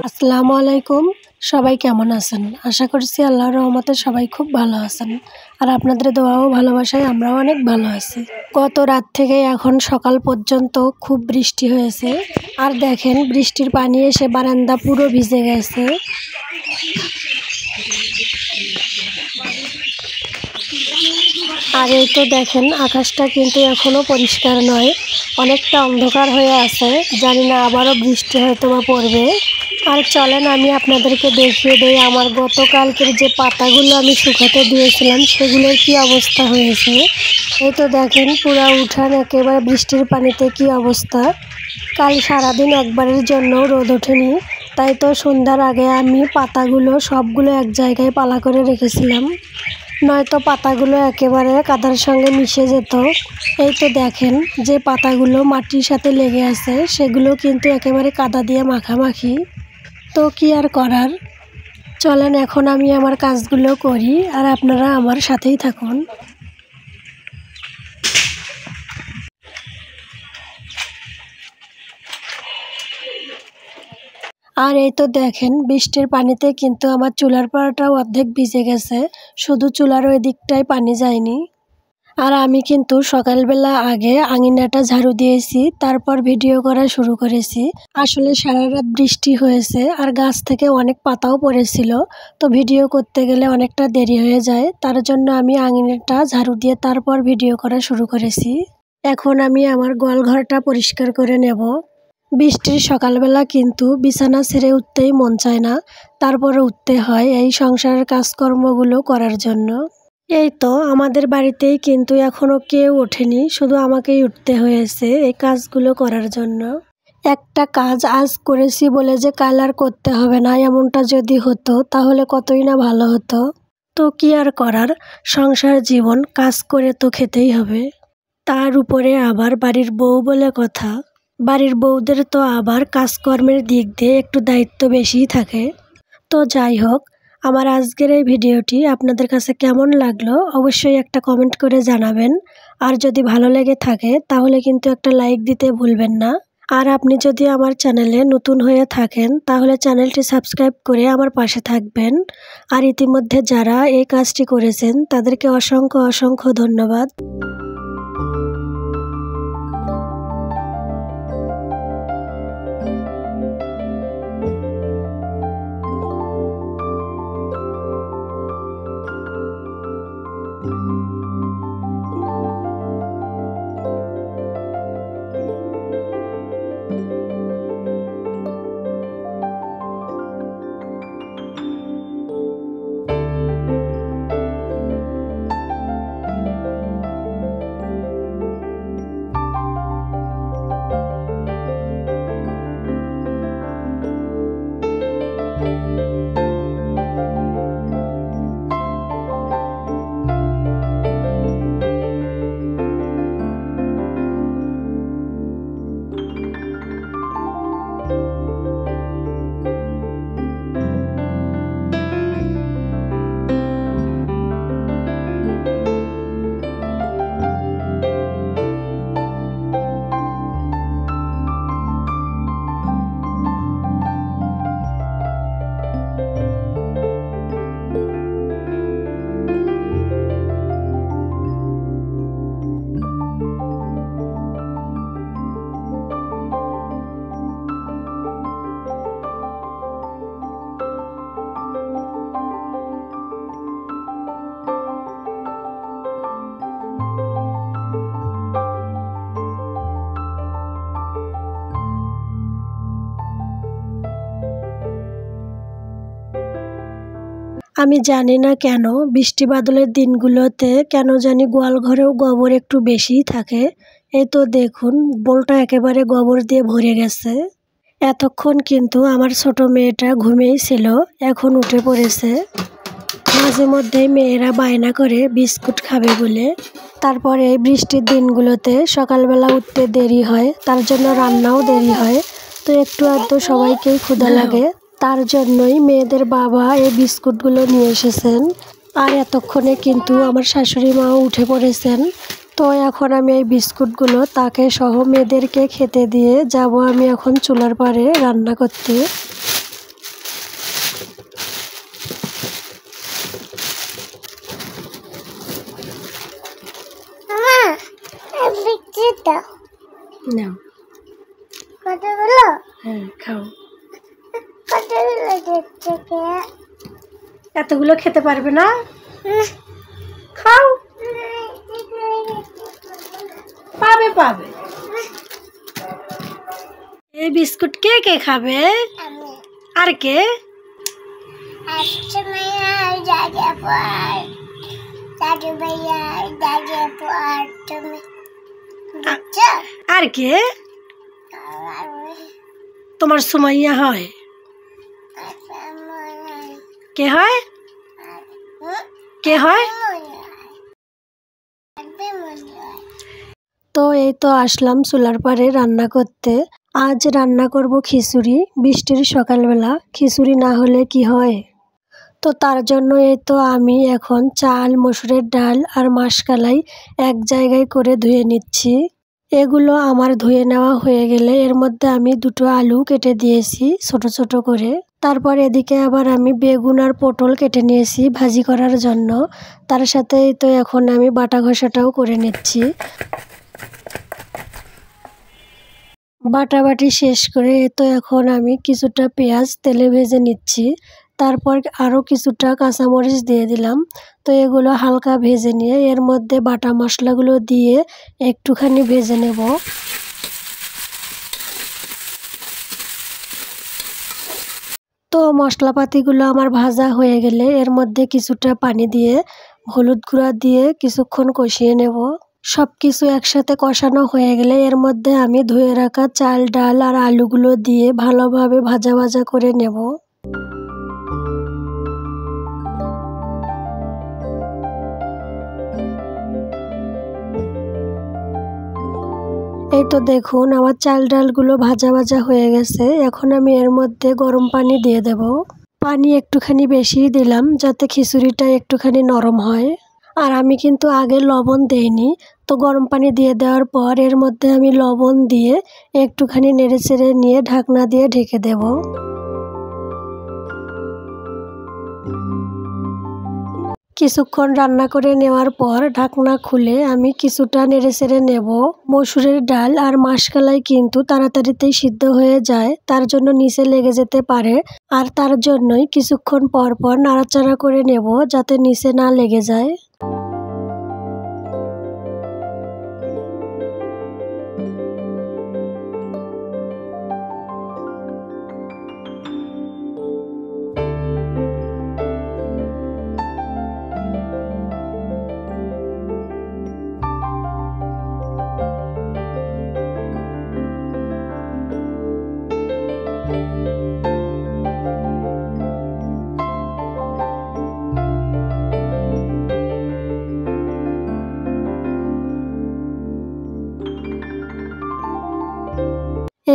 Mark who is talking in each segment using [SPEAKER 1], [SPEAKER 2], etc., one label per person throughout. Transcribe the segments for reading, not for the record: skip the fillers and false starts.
[SPEAKER 1] আসসালামু আলাইকুম, সবাই কেমন আছেন? আশা করছি আল্লাহর রহমতে সবাই খুব ভালো আছেন। আর আপনাদের দোয়া ও ভালোবাসায় আমরাও অনেক ভালো আছি। গত রাত থেকে এখন সকাল পর্যন্ত খুব বৃষ্টি হয়েছে। আর দেখেন বৃষ্টির পানি এসে বারান্দা পুরো ভিজে গেছে। আর এই তো দেখেন আকাশটা কিন্তু এখনো পরিষ্কার নয়, অনেকটা অন্ধকার হয়ে আছে। জানি না আবারও বৃষ্টি হয়তো বা পড়বে। আর চলেন আমি আপনাদেরকে দেখিয়ে দেই আমার গতকালকের যে পাতাগুলো আমি শুকাতে দিয়েছিলাম সেগুলোর কি অবস্থা হয়েছে। এই তো দেখেন পুরা উঠান একেবারে বৃষ্টির পানিতে কি অবস্থা। কাল সারাদিন একবারের জন্য রোদ ওঠেনি, তাই তো সন্ধ্যার আগে আমি পাতাগুলো সবগুলো এক জায়গায় পালা করে রেখেছিলাম, নয়তো পাতাগুলো একেবারে কাদার সঙ্গে মিশে যেত। এই তো দেখেন যে পাতাগুলো মাটির সাথে লেগে আছে সেগুলো কিন্তু একেবারে কাদা দিয়ে মাখামাখি। তো কি আর করার, চলেন এখন আমি আমার কাজগুলো করি আর আপনারা আমার সাথেই থাকুন। আর এই তো দেখেন বৃষ্টির পানিতে কিন্তু আমার চুলার পাড়াটাও অর্ধেক ভিজে গেছে, শুধু চুলার ওই দিকটাই পানি যায়নি। আর আমি কিন্তু সকালবেলা আগে আঙিনাটা ঝাড়ু দিয়েছি, তারপর ভিডিও করা শুরু করেছি। আসলে সারা রাত বৃষ্টি হয়েছে আর গাছ থেকে অনেক পাতাও পড়েছিল, তো ভিডিও করতে গেলে অনেকটা দেরি হয়ে যায়। তার জন্য আমি আঙিনাটা ঝাড়ু দিয়ে তারপর ভিডিও করা শুরু করেছি। এখন আমি আমার গোয়ালঘরটা পরিষ্কার করে নেব। বৃষ্টির সকালবেলা কিন্তু বিছানা ছেড়ে উঠতেই মন চায় না, তারপরে উঠতে হয় এই সংসারের কাজকর্মগুলো করার জন্য। এই তো আমাদের বাড়িতেই কিন্তু এখনো কেউ ওঠেনি, শুধু আমাকেই উঠতে হয়েছে এই কাজগুলো করার জন্য। একটা কাজ আজ করেছি বলে যে কাল আর করতে হবে না, এমনটা যদি হতো তাহলে কতই না ভালো হতো। তো কি আর করার, সংসার জীবন, কাজ করে তো খেতেই হবে। তার উপরে আবার বাড়ির বউ বলে কথা, বাড়ির বউদের তো আবার কাজকর্মের দিক দিয়ে একটু দায়িত্ব বেশিই থাকে। তো যাই হোক, আমার আজকের এই ভিডিওটি আপনাদের কাছে কেমন লাগলো অবশ্যই একটা কমেন্ট করে জানাবেন। আর যদি ভালো লেগে থাকে তাহলে কিন্তু একটা লাইক দিতে ভুলবেন না। আর আপনি যদি আমার চ্যানেলে নতুন হয়ে থাকেন তাহলে চ্যানেলটি সাবস্ক্রাইব করে আমার পাশে থাকবেন। আর ইতিমধ্যে যারা এই কাজটি করেছেন তাদেরকে অসংখ্য অসংখ্য ধন্যবাদ। আমি জানি না কেন বৃষ্টি বাদলের দিনগুলোতে কেন জানি গোয়াল ঘরেও গোবর একটু বেশিই থাকে। এই তো দেখুন বোলটা একেবারে গোবর দিয়ে ভরে গেছে। এতক্ষণ কিন্তু আমার ছোট মেয়েটা ঘুমিয়েই ছিল, এখন উঠে পড়েছে। মাঝে মধ্যেই মেয়েরা বায়না করে বিস্কুট খাবে বলে। তারপরে এই বৃষ্টির দিনগুলোতে সকালবেলা উঠতে দেরি হয়, তার জন্য রান্নাও দেরি হয়। তো একটু আধটু সবাইকেই ক্ষুধা লাগে, তার জন্যই মেয়েদের বাবা এই বিস্কুটগুলো নিয়ে এসেছেন। আর এতক্ষণে কিন্তু আমার শাশুড়ি মাও উঠে পড়েছেন। তো এখন আমি এই বিস্কুটগুলো তাকে সহ মেয়েদেরকে খেতে দিয়ে যাব আমি এখন চুলার পাড়ে রান্না করতে। এতগুলো খেতে পারবে না, খাও। পাবে পাবে। এই বিস্কুট কে কে খাবে? আর কে? আর কে? তোমার সুমাইয়া হয়? কে হয়? কে হয়? তো এই তো আসলাম চুলার পাড়ে রান্না করতে। আজ রান্না করব খিচুড়ি। বৃষ্টির সকালবেলা খিচুড়ি না হলে কি হয়? তো তার জন্য এই তো আমি এখন চাল, মসুরের ডাল আর মাসকলাই এক জায়গায় করে ধুয়ে নিচ্ছি। এগুলো আমার ধুয়ে নেওয়া হয়ে গেলে এর মধ্যে আমি দুটো আলু কেটে দিয়েছি ছোট ছোট করে। তারপর এদিকে আবার আমি বেগুন আর পটল কেটে নিয়েছি ভাজি করার জন্য। তার সাথেই তো এখন আমি বাটা ঘষাটাও করে নিচ্ছি। বাটাবাটি শেষ করে তো এখন আমি কিছুটা পেঁয়াজ তেলে ভেজে নিচ্ছি। তারপর আরও কিছুটা কাঁচামরিচ দিয়ে দিলাম। তো এগুলো হালকা ভেজে নিয়ে এর মধ্যে বাটা মশলাগুলো দিয়ে একটুখানি ভেজে নেব। তো মশলাপাতিগুলো আমার ভাজা হয়ে গেলে এর মধ্যে কিছুটা পানি দিয়ে হলুদ গুঁড়া দিয়ে কিছুক্ষণ কষিয়ে নেব। সব কিছু একসাথে কষানো হয়ে গেলে এর মধ্যে আমি ধুয়ে রাখা চাল, ডাল আর আলুগুলো দিয়ে ভালোভাবে ভাজা ভাজা করে নেব। এই তো দেখুন আমার চাল ডালগুলো ভাজা ভাজা হয়ে গেছে। এখন আমি এর মধ্যে গরম পানি দিয়ে দেব। পানি একটুখানি বেশি দিলাম যাতে খিচুড়িটা একটুখানি নরম হয়। আর আমি কিন্তু আগে লবণ দেইনি। তো গরম পানি দিয়ে দেওয়ার পর এর মধ্যে আমি লবণ দিয়ে একটুখানি নেড়েচেড়ে নিয়ে ঢাকনা দিয়ে ঢেকে দেব। কিছুক্ষণ রান্না করে নেওয়ার পর ঢাকনা খুলে আমি কিছুটা নেড়েচেড়ে নেব। মসুরের ডাল আর মাসকলাই কিন্তু তাড়াতাড়িতেই সিদ্ধ হয়ে যায়, তার জন্য নিচে লেগে যেতে পারে। আর তার জন্যই কিছুক্ষণ পর পর নাড়াচাড়া করে নেব যাতে নিচে না লেগে যায়।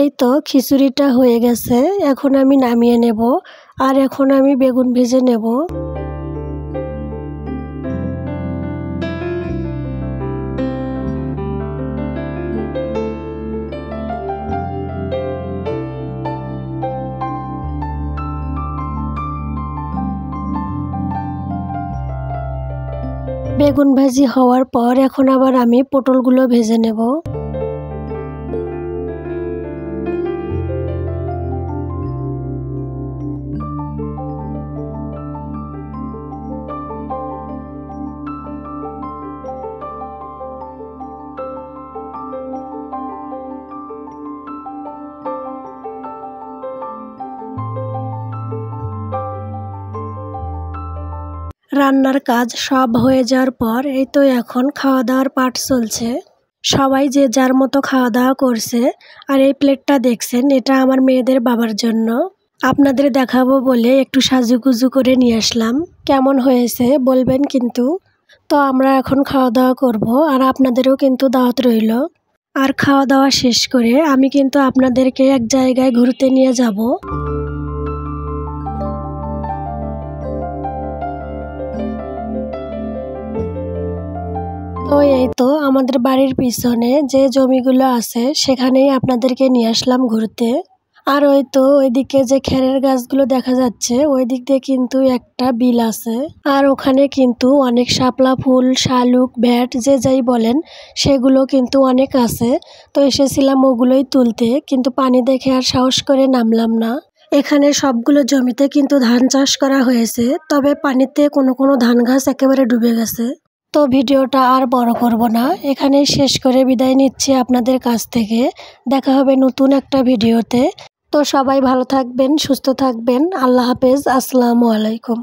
[SPEAKER 1] এই তো খিচুড়িটা হয়ে গেছে, এখন আমি নামিয়ে নেব। আর এখন আমি বেগুন ভেজে নেব। বেগুন ভাজি হওয়ার পর এখন আবার আমি পটলগুলো ভেজে নেব। রান্নার কাজ সব হয়ে যাওয়ার পর এই তো এখন খাওয়া দাওয়ার পাট চলছে। সবাই যে যার মতো খাওয়া দাওয়া করছে। আর এই প্লেটটা দেখছেন, এটা আমার মেয়েদের বাবার জন্য। আপনাদের দেখাবো বলে একটু সাজুগুজু করে নিয়ে আসলাম। কেমন হয়েছে বলবেন কিন্তু। তো আমরা এখন খাওয়া দাওয়া করব, আর আপনাদেরও কিন্তু দাওয়াত রইল। আর খাওয়া দাওয়া শেষ করে আমি কিন্তু আপনাদেরকে এক জায়গায় ঘুরতে নিয়ে যাব। তো এই তো আমাদের বাড়ির পিছনে যে জমিগুলো আছে সেখানেই আপনাদেরকে নিয়ে আসলাম ঘুরতে। আর ওই তো ওইদিকে যে খেরের গাছগুলো দেখা যাচ্ছে ওই দিক দিয়ে কিন্তু একটা বিল আছে। আর ওখানে কিন্তু অনেক শাপলা ফুল, শালুক, ভ্যাট যে যাই বলেন সেগুলো কিন্তু অনেক আছে। তো এসেছিলাম ওগুলোই তুলতে, কিন্তু পানি দেখে আর সাহস করে নামলাম না। এখানে সবগুলো জমিতে কিন্তু ধান চাষ করা হয়েছে, তবে পানিতে কোনো কোনো ধান গাছ একেবারে ডুবে গেছে। তো ভিডিওটা আর বড় করব না, এখানেই শেষ করে বিদায় নিচ্ছি আপনাদের কাছ থেকে। দেখা হবে নতুন একটা ভিডিওতে। তো সবাই ভালো থাকবেন, সুস্থ থাকবেন। আল্লাহ হাফেজ, আসসালামু আলাইকুম।